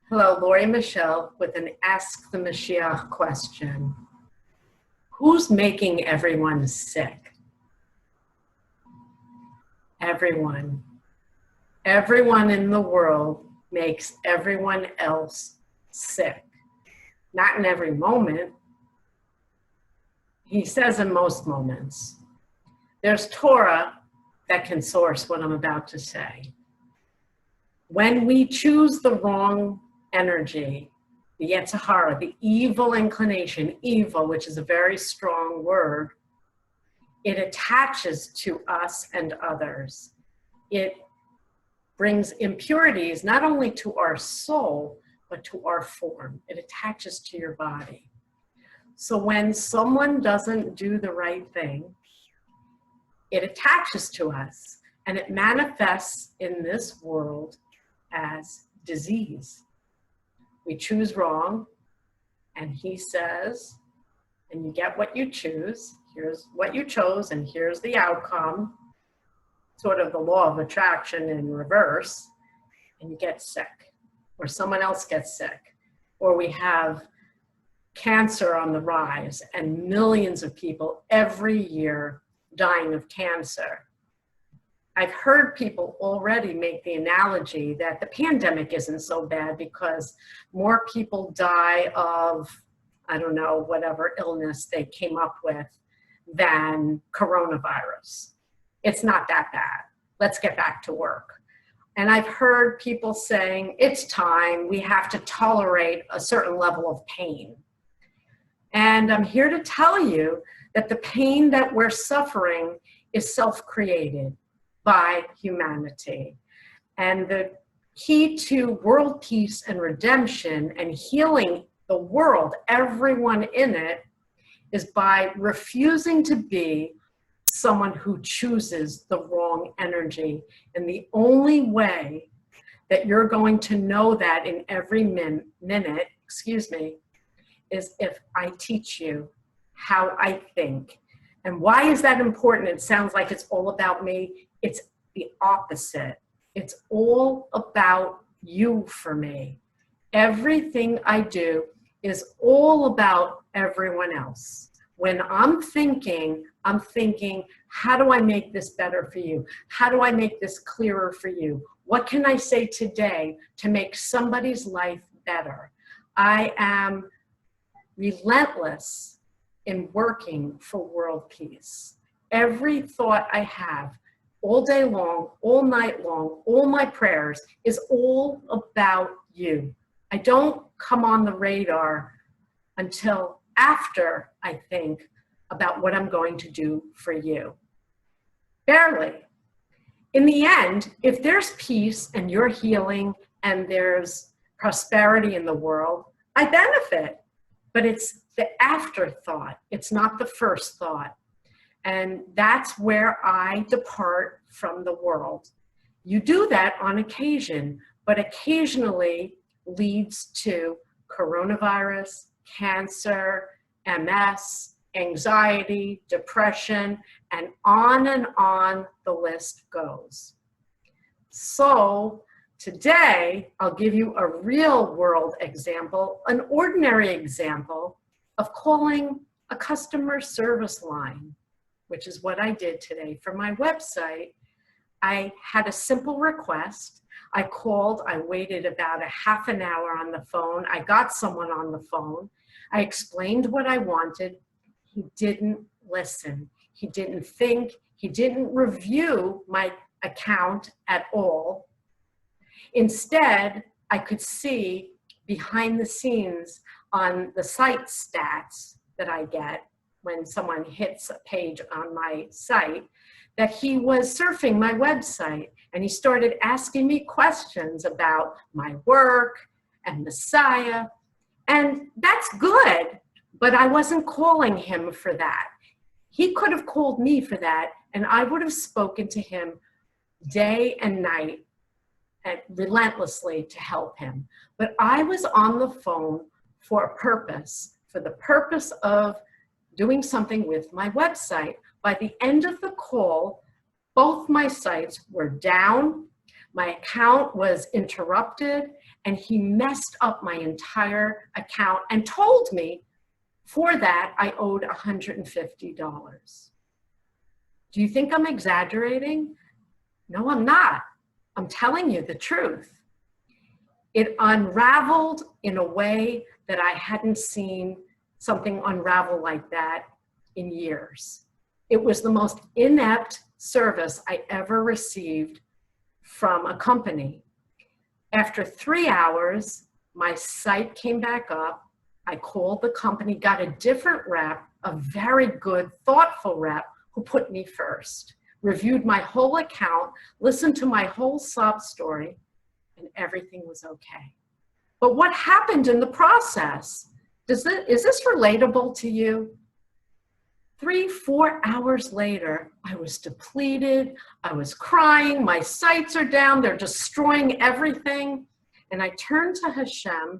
Hello, Lori Michelle with an Ask the Moshiach question. Who's making everyone sick? Everyone. Everyone in the world makes everyone else sick. Not in every moment. He says in most moments. There's Torah that can source what I'm about to say. When we choose the wrong energy, the Yetzer Hara, the evil inclination, evil, which is a very strong word, it attaches to us and others. It brings impurities not only to our soul, but to our form. It attaches to your body. So when someone doesn't do the right thing, it attaches to us and it manifests in this world as disease. We choose wrong, and he says, and you get what you choose. Here's what you chose, and here's the outcome. Sort of the law of attraction in reverse, and you get sick, or someone else gets sick, or we have cancer on the rise, and millions of people every year dying of cancer. I've heard people already make the analogy that the pandemic isn't so bad because more people die of, I don't know, whatever illness they came up with than coronavirus. It's not that bad. Let's get back to work. And I've heard people saying, it's time, we have to tolerate a certain level of pain. And I'm here to tell you that the pain that we're suffering is self-created by humanity. And the key to world peace and redemption and healing the world, everyone in it, is by refusing to be someone who chooses the wrong energy. And the only way that you're going to know that in every minute, is if I teach you how I think. And why is that important? It sounds like it's all about me. It's the opposite. It's all about you for me. Everything I do is all about everyone else. When I'm thinking, how do I make this better for you? How do I make this clearer for you? What can I say today to make somebody's life better? I am relentless in working for world peace. Every thought I have, all day long, all night long, all my prayers is all about you. I don't come on the radar until after I think about what I'm going to do for you. Barely. In the end, if there's peace and you're healing and there's prosperity in the world, I benefit. But it's the afterthought. It's not the first thought. And that's where I depart from the world. You do that on occasion, but occasionally leads to coronavirus, cancer, MS, anxiety, depression, and on the list goes. So today, I'll give you a real world example, an ordinary example of calling a customer service line, which is what I did today for my website. I had a simple request. I called, I waited about a half an hour on the phone. I got someone on the phone. I explained what I wanted. He didn't listen. He didn't think. He didn't review my account at all. Instead, I could see behind the scenes on the site stats that I get when someone hits a page on my site, that he was surfing my website and he started asking me questions about my work and Messiah. And that's good, but I wasn't calling him for that. He could have called me for that, and I would have spoken to him day and night and relentlessly to help him. But I was on the phone for a purpose, for the purpose of doing something with my website. By the end of the call, both my sites were down, my account was interrupted, and he messed up my entire account and told me for that I owed $150. Do you think I'm exaggerating? No, I'm not. I'm telling you the truth. It unraveled in a way that I hadn't seen something unravel like that in years. It was the most inept service I ever received from a company. After 3 hours, my site came back up. I called the company, got a different rep, a very good, thoughtful rep who put me first, reviewed my whole account, listened to my whole sob story, and everything was okay. But what happened in the process? Is this relatable to you? 3-4 hours later, I was depleted, I was crying, my sights are down, they're destroying everything. And I turned to Hashem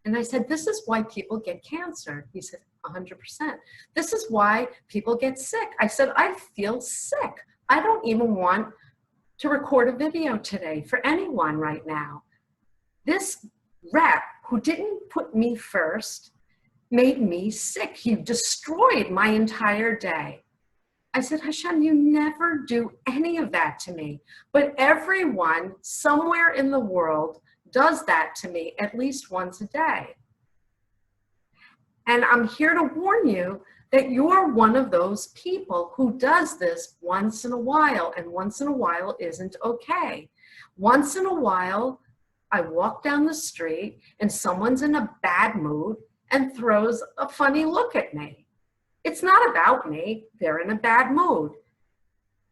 and I said, this is why people get cancer. He said, 100%. This is why people get sick. I said, I feel sick. I don't even want to record a video today for anyone right now. This rep who didn't put me first made me sick. He destroyed my entire day. I said, Hashem, you never do any of that to me. But everyone somewhere in the world does that to me at least once a day. And I'm here to warn you that you're one of those people who does this once in a while, and once in a while isn't okay. Once in a while, I walk down the street and someone's in a bad mood and throws a funny look at me. It's not about me. They're in a bad mood.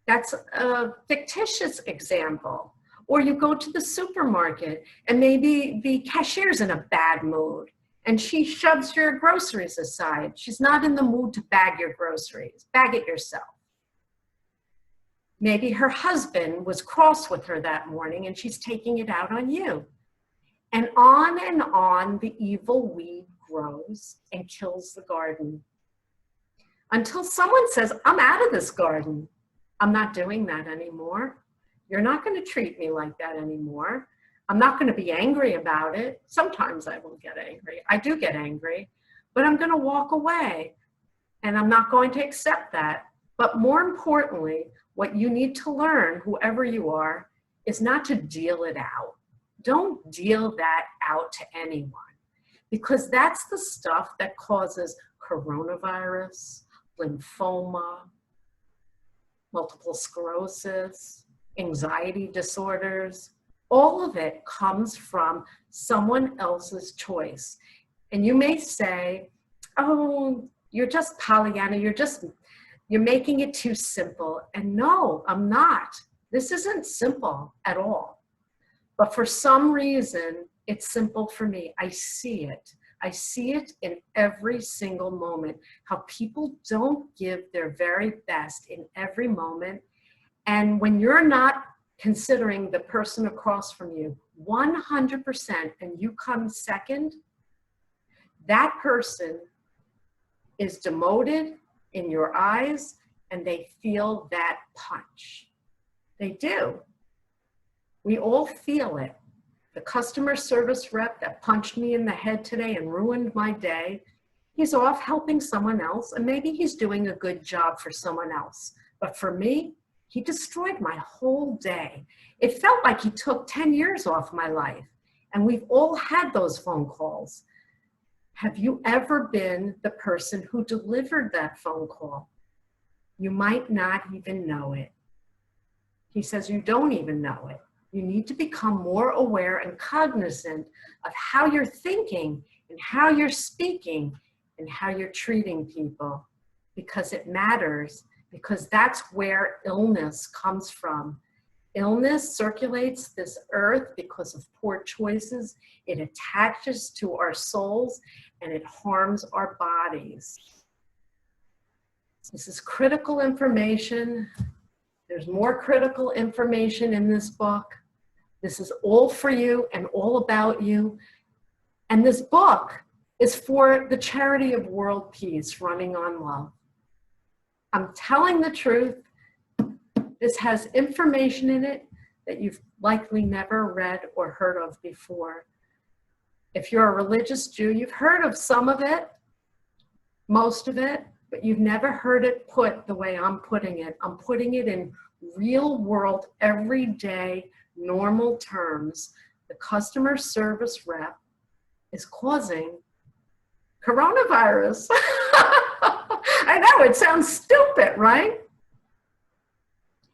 That's a fictitious example. Or you go to the supermarket and maybe the cashier's in a bad mood and she shoves your groceries aside. She's not in the mood to bag your groceries. Bag it yourself. Maybe her husband was cross with her that morning and she's taking it out on you. And on the evil weed grows and kills the garden. Until someone says, I'm out of this garden. I'm not doing that anymore. You're not going to treat me like that anymore. I'm not going to be angry about it. Sometimes I will get angry. I do get angry, but I'm going to walk away and I'm not going to accept that. But more importantly, what you need to learn, whoever you are, is not to deal it out. Don't deal that out to anyone, because that's the stuff that causes coronavirus, lymphoma, multiple sclerosis, anxiety disorders. All of it comes from someone else's choice. And you may say, oh, you're just Pollyanna, you're making it too simple. And no, I'm not. This isn't simple at all. But for some reason, it's simple for me. I see it. I see it in every single moment, how people don't give their very best in every moment. And when you're not considering the person across from you 100% and you come second, that person is demoted in your eyes and they feel that punch. They do. We all feel it. The customer service rep that punched me in the head today and ruined my day, he's off helping someone else, and maybe he's doing a good job for someone else. But for me, he destroyed my whole day. It felt like he took 10 years off my life, and we've all had those phone calls. Have you ever been the person who delivered that phone call? You might not even know it. He says you don't even know it. You need to become more aware and cognizant of how you're thinking and how you're speaking and how you're treating people, because it matters, because that's where illness comes from. Illness circulates this earth because of poor choices. It attaches to our souls and it harms our bodies. This is critical information. There's more critical information in this book. This is all for you and all about you. And this book is for the charity of world peace, running on love. I'm telling the truth. This has information in it that you've likely never read or heard of before. If you're a religious Jew, you've heard of some of it, most of it, but you've never heard it put the way I'm putting it. I'm putting it in real world, everyday, normal terms. The customer service rep is causing coronavirus. I know, it sounds stupid, right?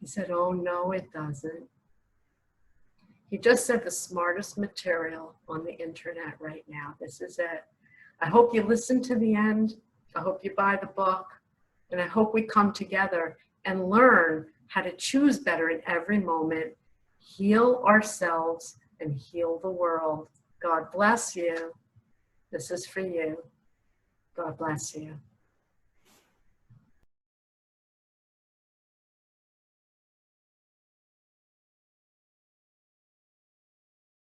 He said, oh no, it doesn't. He just said the smartest material on the internet right now. This is it. I hope you listen to the end. I hope you buy the book. And I hope we come together and learn how to choose better in every moment, heal ourselves and heal the world. God bless you. This is for you. God bless you.